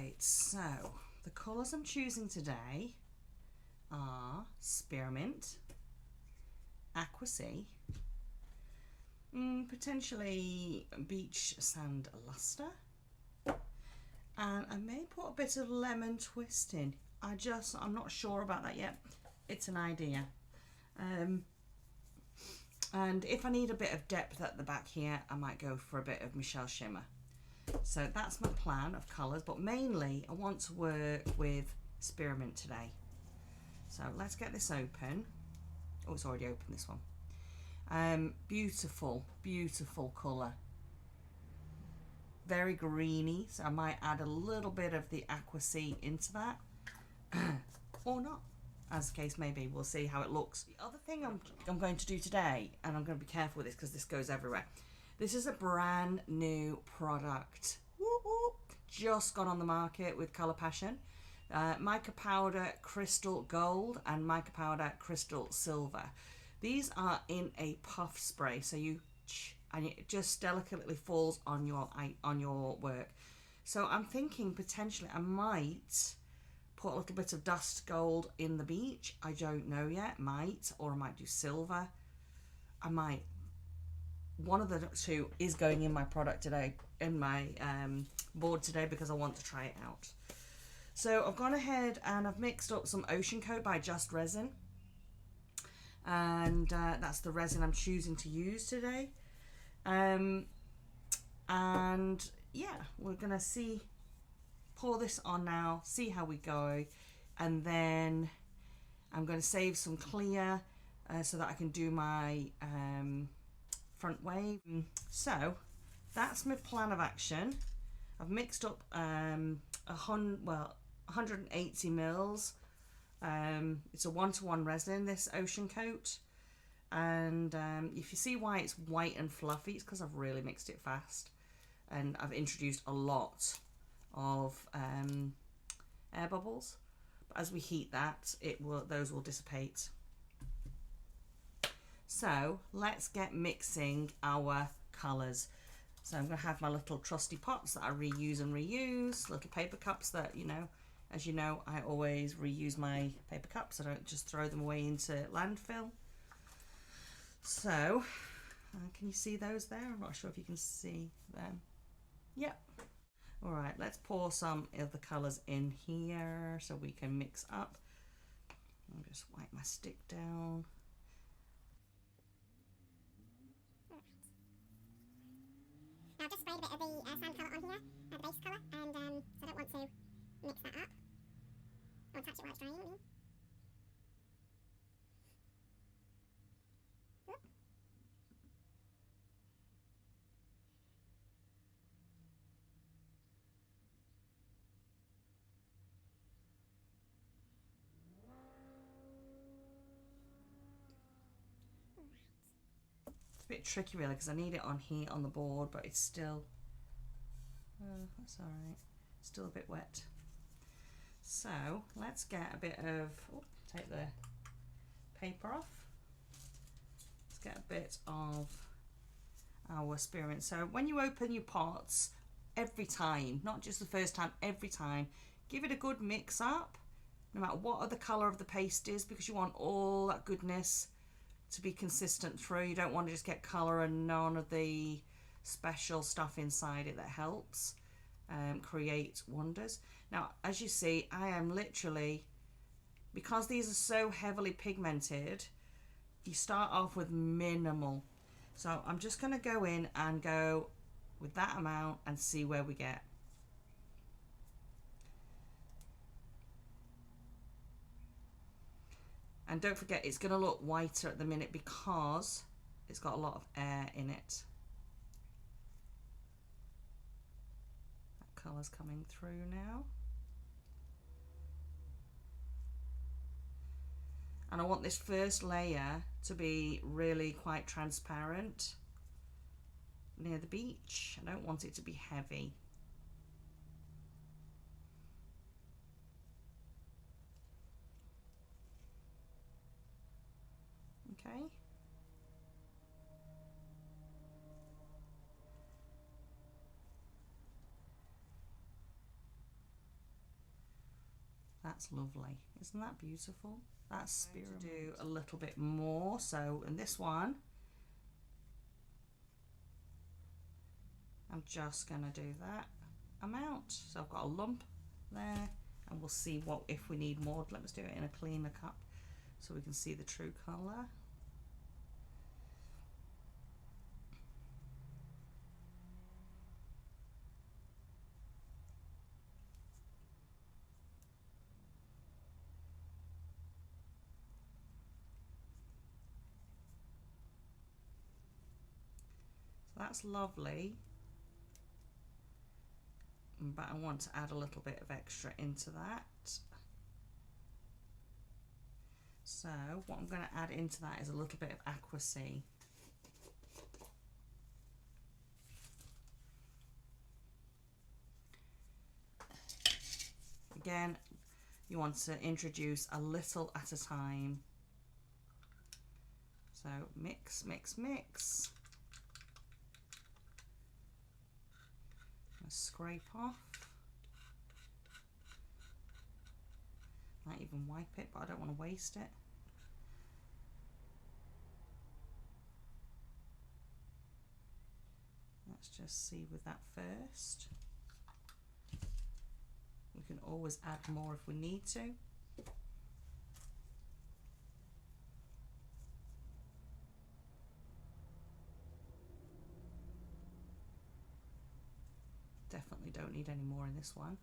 Right, so the colours I'm choosing today are Spearmint, Aqua Sea, potentially Beach Sand Luster, and I may put a bit of lemon twist in. I'm not sure about that yet. It's an idea. And if I need a bit of depth at the back here, I might go for a bit of Michele Shimmer. So that's my plan of colours, but mainly I want to work with Spearmint today. So let's get this open. Oh, it's already open, this one. Beautiful, beautiful colour. Very greeny, so I might add a little bit of the Aqua Sea into that. Or not, as the case may be. We'll see how it looks. The other thing I'm going to do today, and I'm going to be careful with this because this goes everywhere. This is a brand new product. Whoop, whoop. Just gone on the market with Colour Passion. Mica Powder Crystal Gold and Mica Powder Crystal Silver. These are in a puff spray, so and it just delicately falls on your work. So I'm thinking potentially I might put a little bit of dust gold in the beach. I don't know yet. Or I might do silver. I might. One of the two is going in my product today, in my board today, because I want to try it out. So I've gone ahead and I've mixed up some Ocean Coat by Just Resin. And that's the resin I'm choosing to use today. And yeah, we're going to pour this on now, see how we go. And then I'm going to save some clear so that I can do my front wave. So that's my plan of action. I've mixed up 180 mils. It's a 1-to-1 resin, this Ocean Coat. And if you see why it's white and fluffy, it's because I've really mixed it fast. And I've introduced a lot of air bubbles. But as we heat that, those will dissipate. So let's get mixing our colours. So I'm going to have my little trusty pots that I reuse, little paper cups that, as you know, I always reuse my paper cups. I don't just throw them away into landfill. So, can you see those there? I'm not sure if you can see them. Yep. All right, let's pour some of the colours in here so we can mix up. I'll just wipe my stick down. Now I've just sprayed a bit of the sand colour on here, the base colour, and so I don't want to mix that up. I want to touch it while it's drying, I mean. Whoop. It's a bit tricky really because I need it on here on the board, but it's still, that's all right, still a bit wet. So let's get a bit of, take the paper off. Let's get a bit of our Spearmint. So when you open your pots, every time, not just the first time, every time, give it a good mix up, no matter what the colour of the paste is, because you want all that goodness to be consistent through. You don't want to just get colour and none of the special stuff inside it that helps create wonders. Now, as you see, I am literally, because these are so heavily pigmented, you start off with minimal. So I'm just going to go in and go with that amount and see where we get. And don't forget, it's going to look whiter at the minute because it's got a lot of air in it. That colour's coming through now. And I want this first layer to be really quite transparent near the beach. I don't want it to be heavy. Okay. That's lovely. Isn't that beautiful? That's Spearmint. Do a little bit more. So in this one, I'm just going to do that amount. So I've got a lump there, and we'll see what if we need more. Let's do it in a cleaner cup so we can see the true colour. So that's lovely. But I want to add a little bit of extra into that. So what I'm going to add into that is a little bit of Aqua Sea. Again, you want to introduce a little at a time. So mix, mix, mix. Scrape off. Might even wipe it, but I don't want to waste it. Let's just see with that first. We can always add more if we need to. Definitely don't need any more in this one,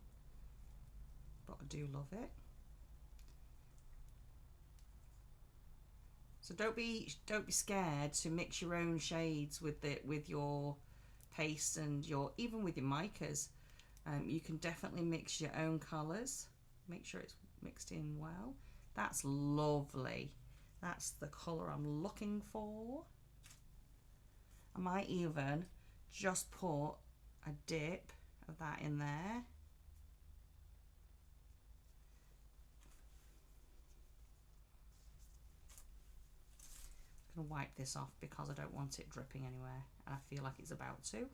but I do love it. So don't be scared to mix your own shades with your paste and even with your micas. You can definitely mix your own colours. Make sure it's mixed in well. That's lovely. That's the colour I'm looking for. I might even just put a dip of that in there. I'm going to wipe this off because I don't want it dripping anywhere, and I feel like it's about to.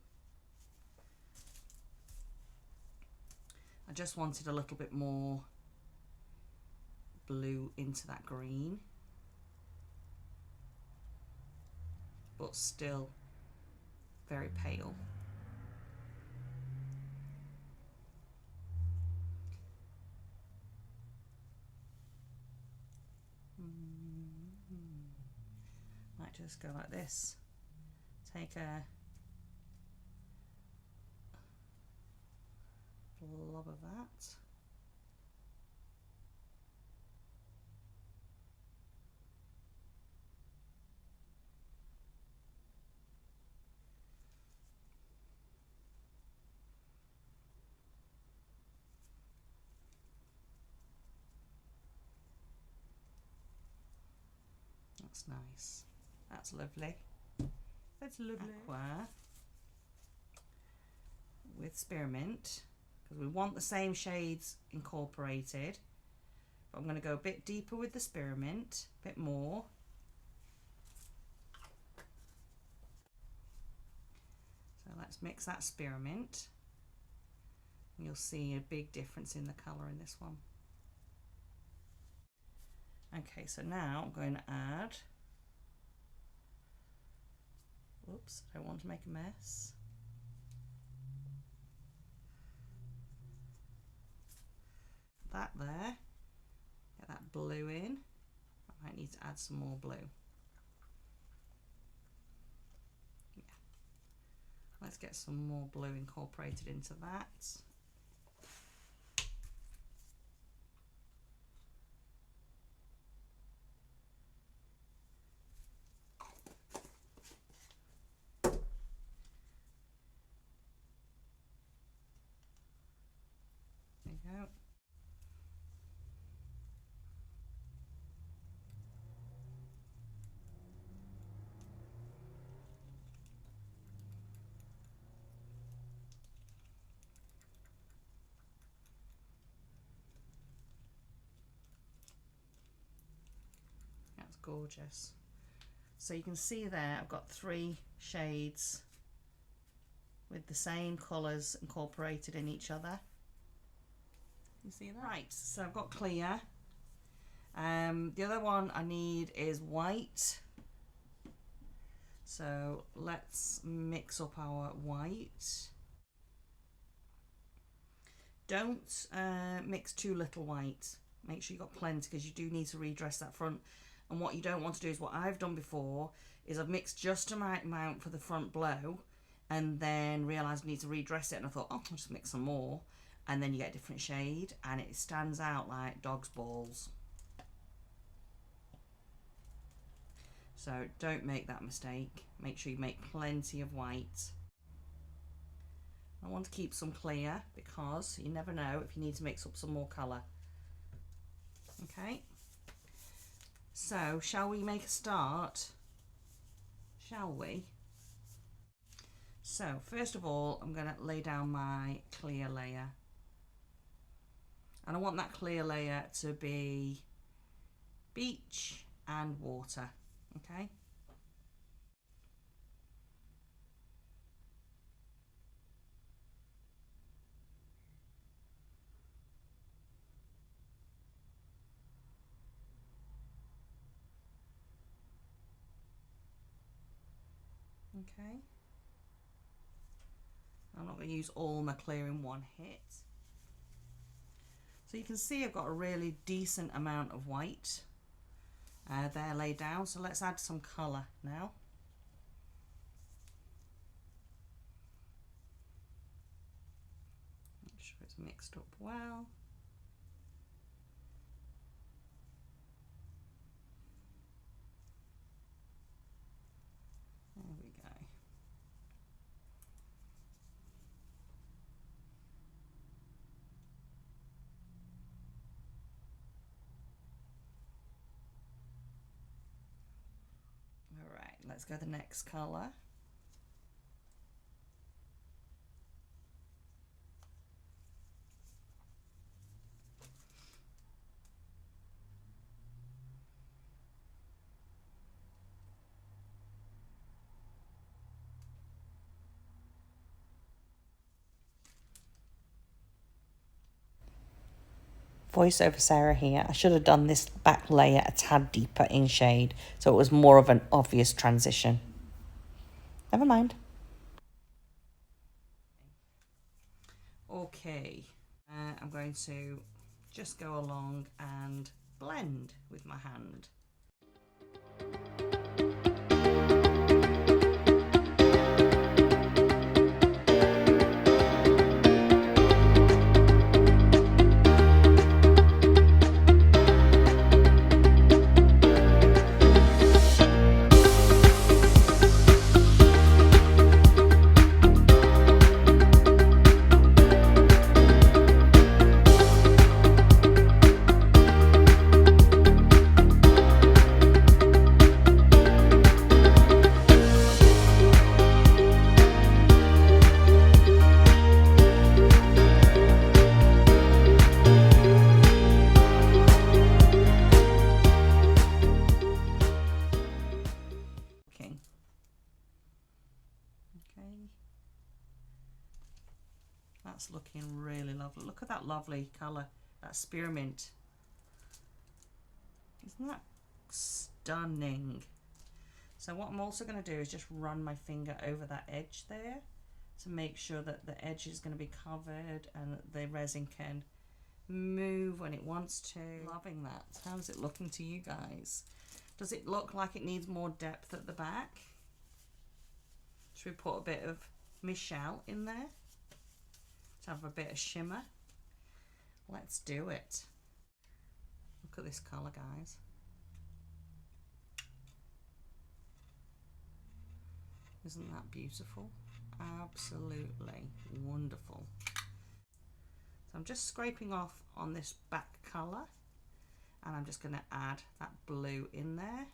I just wanted a little bit more blue into that green, but still very pale. Might just go like this. Take a blob of that. That's nice. That's lovely. That's lovely. Aqua with Spearmint, because we want the same shades incorporated, but I'm going to go a bit deeper with the Spearmint, a bit more. So let's mix that Spearmint, and you'll see a big difference in the colour in this one. Okay, so now I'm going to add, whoops, I don't want to make a mess. That there, get that blue in. I might need to add some more blue. Yeah, let's get some more blue incorporated into that. There you go. That's gorgeous. So you can see there I've got 3 shades with the same colours incorporated in each other. You see that? Right, so I've got clear. The other one I need is white. So let's mix up our white. Don't mix too little white. Make sure you've got plenty because you do need to redress that front. And what you don't want to do is what I've done before is I've mixed just the right amount for the front blow and then realised I need to redress it and I thought, oh, I'll just mix some more. And then you get a different shade and it stands out like dog's balls. So don't make that mistake. Make sure you make plenty of white. I want to keep some clear because you never know if you need to mix up some more colour. Okay, so shall we make a start? Shall we? So first of all, I'm going to lay down my clear layer. And I want that clear layer to be beach and water, okay? Okay. I'm not going to use all my clear in one hit. So you can see I've got a really decent amount of white there laid down. So let's add some colour now. Make sure it's mixed up well. There we go. All right, let's go to the next colour. Voiceover Sarah here. I should have done this back layer a tad deeper in shade so it was more of an obvious transition. Never mind. Okay, I'm going to just go along and blend with my hand. That's looking really lovely. Look at that lovely colour, that spearmint. Isn't that stunning? So what I'm also going to do is just run my finger over that edge there to make sure that the edge is going to be covered and the resin can move when it wants to. Loving that. How is it looking to you guys? Does it look like it needs more depth at the back? Should we put a bit of Michele in there to have a bit of shimmer? Let's do it. Look at this colour, guys. Isn't that beautiful? Absolutely wonderful. So I'm just scraping off on this back colour and I'm just going to add that blue in there.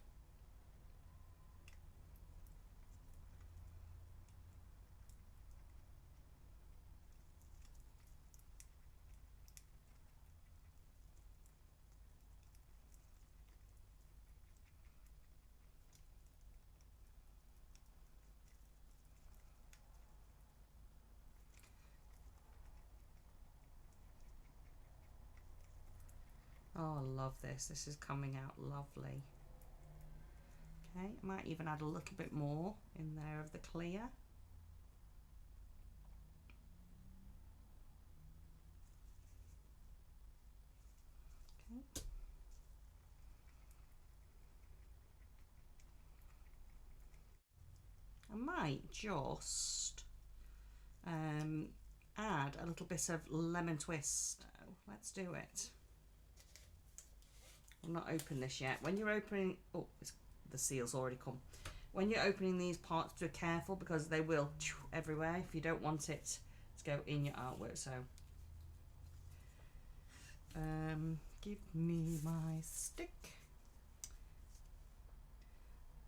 Oh, I love this. This is coming out lovely. Okay, I might even add a little bit more in there of the clear. Okay. I might just add a little bit of lemon twist. So let's do it. I'm not opening this yet. When you're opening, oh, the seal's already come. When you're opening these parts, be careful because they will everywhere if you don't want it to go in your artwork. So give me my stick.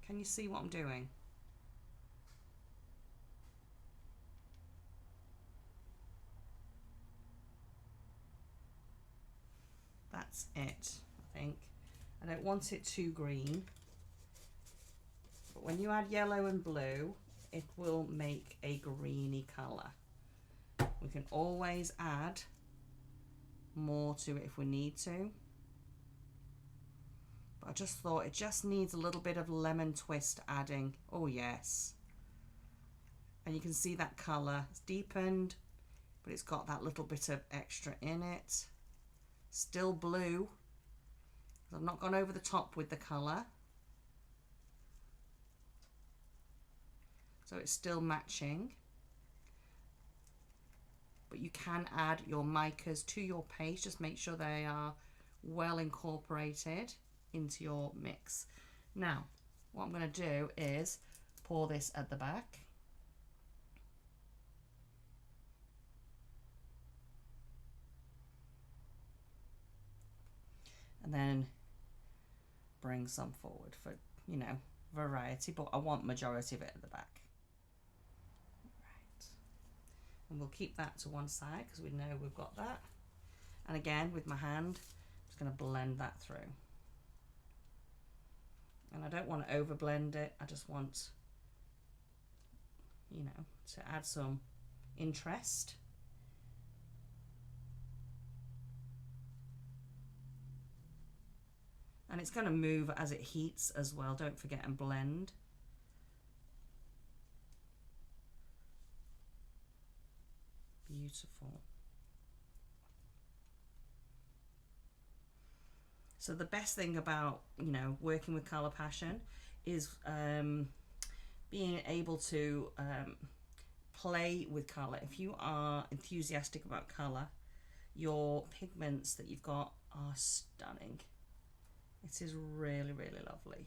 Can you see what I'm doing? That's it, I think. I don't want it too green, but when you add yellow and blue, it will make a greeny colour. We can always add more to it if we need to, but I just thought it just needs a little bit of lemon twist adding. Oh yes, and you can see that colour, it's deepened, but it's got that little bit of extra in it. Still blue. I've not gone over the top with the colour, so it's still matching, but you can add your micas to your paste. Just make sure they are well incorporated into your mix. Now what I'm going to do is pour this at the back. And then bring some forward for, you know, variety, but I want majority of it at the back. Right. And we'll keep that to one side because we know we've got that. And again, with my hand, I'm just going to blend that through. And I don't want to over blend it. I just want, you know, to add some interest. And it's going to move as it heats as well. Don't forget and blend. Beautiful. So the best thing about, you know, working with Colour Passion is being able to play with colour. If you are enthusiastic about colour, your pigments that you've got are stunning. It is really, really lovely.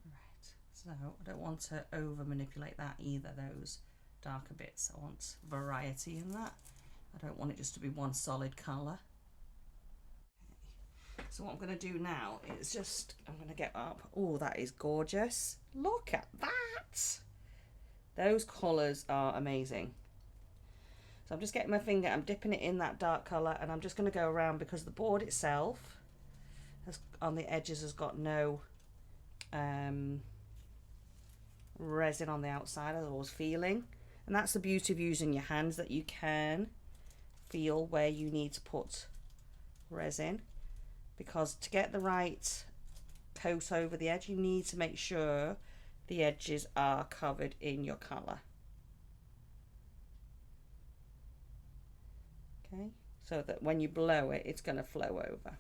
Right, so I don't want to over manipulate that either, those darker bits. I want variety in that. I don't want it just to be one solid colour. Okay. So what I'm going to do now is just, I'm going to get up. Oh, that is gorgeous. Look at that. Those colours are amazing. So I'm just getting my finger, I'm dipping it in that dark colour, and I'm just going to go around because the board itself on the edges has got no resin on the outside, as I was feeling. And that's the beauty of using your hands, that you can feel where you need to put resin, because to get the right coat over the edge, you need to make sure the edges are covered in your colour. Okay, so that when you blow it, it's going to flow over.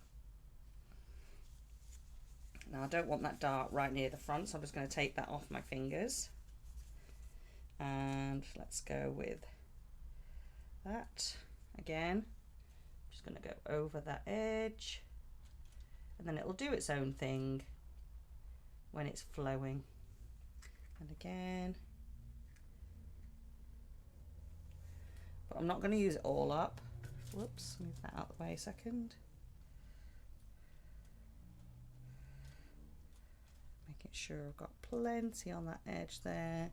Now I don't want that dart right near the front, so I'm just going to take that off my fingers. And let's go with that again. I'm just going to go over that edge, and then it'll do its own thing when it's flowing. And again, but I'm not going to use it all up. Whoops, move that out of the way a second. Making sure I've got plenty on that edge there,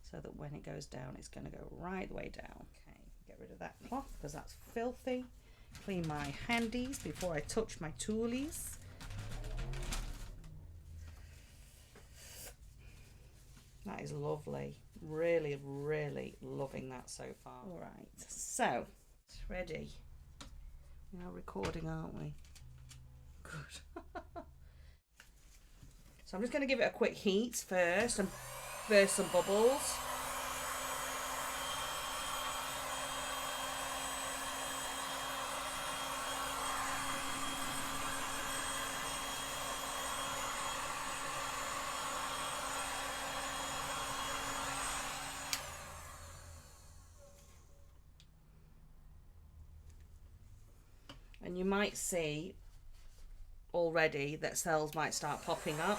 so that when it goes down, it's going to go right the way down. Okay, get rid of that cloth because that's filthy. Clean my handies before I touch my toolies. That is lovely. Really, really loving that so far. All right, so It's ready. We are recording, aren't we? Good. So I'm just going to give it a quick heat first and burst some bubbles. And you might see already that cells might start popping up.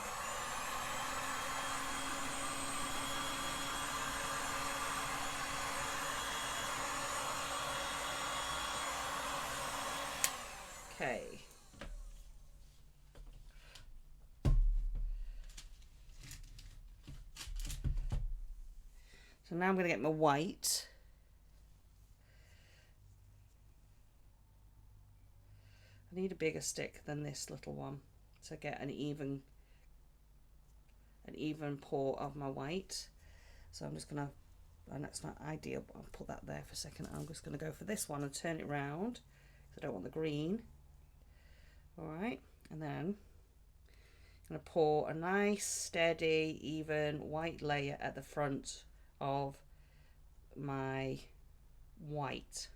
Okay. So now I'm going to get my white. I need a bigger stick than this little one to get an even pour of my white. So I'm just gonna, and that's not ideal, but I'll put that there for a second. I'm just gonna go for this one and turn it round because I don't want the green. All right, and then I'm gonna pour a nice, steady, even white layer at the front of my white.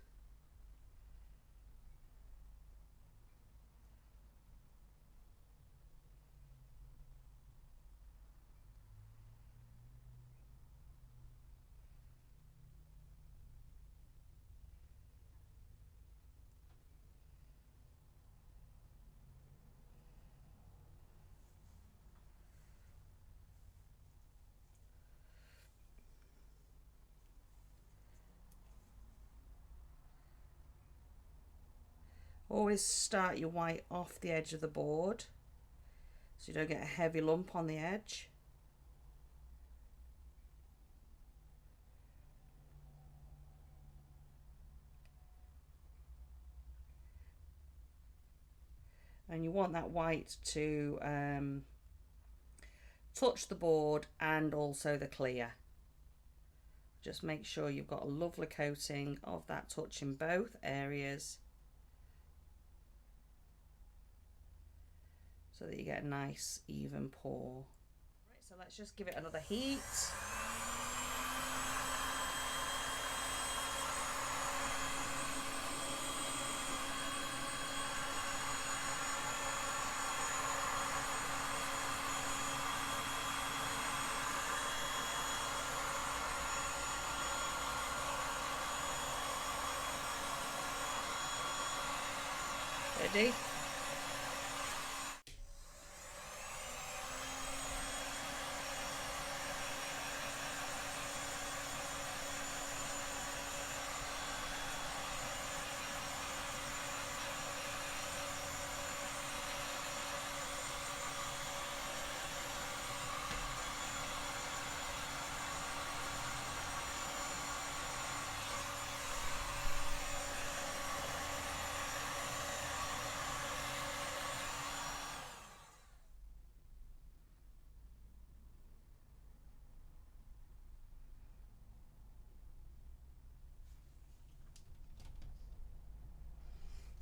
Always start your white off the edge of the board so you don't get a heavy lump on the edge. And you want that white to touch the board and also the clear. Just make sure you've got a lovely coating of that touching both areas so that you get a nice even pour. Right, so let's just give it another heat. Ready?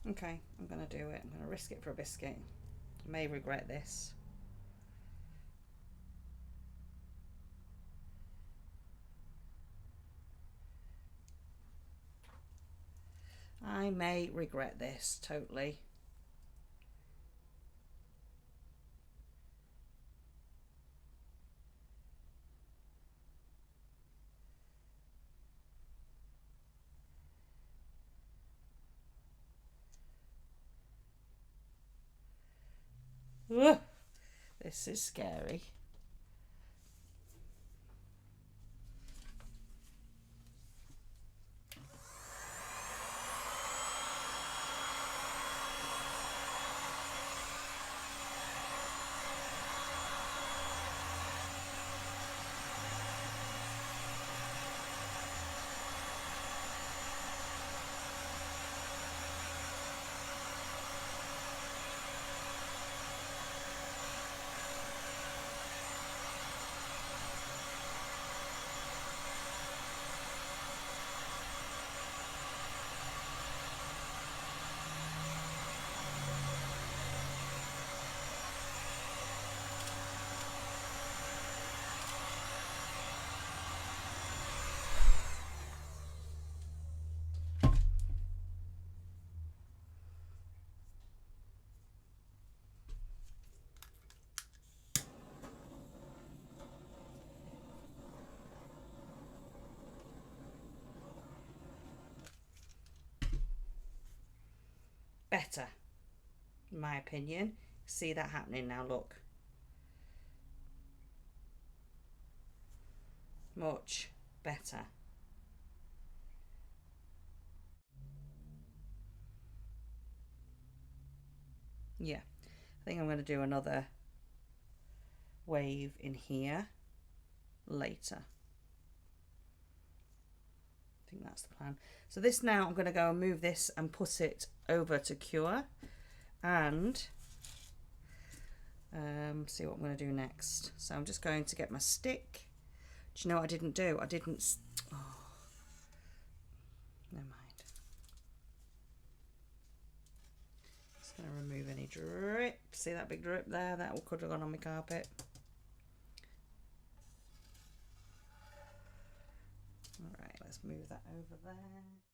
Okay, I'm going to do it. I'm going to risk it for a biscuit. I may regret this. I may regret this totally. Ugh, this is scary. better, in my opinion. See that happening now, look. Much better. Yeah, I think I'm going to do another wave in here later. I think that's the plan. So this now, I'm going to go and move this and put it over to cure, and see what I'm going to do next. So I'm just going to get my stick. Do you know what I didn't do? I didn't... Oh, never mind. Just going to remove any drip. See that big drip there? That could have gone on my carpet. Alright, let's move that over there.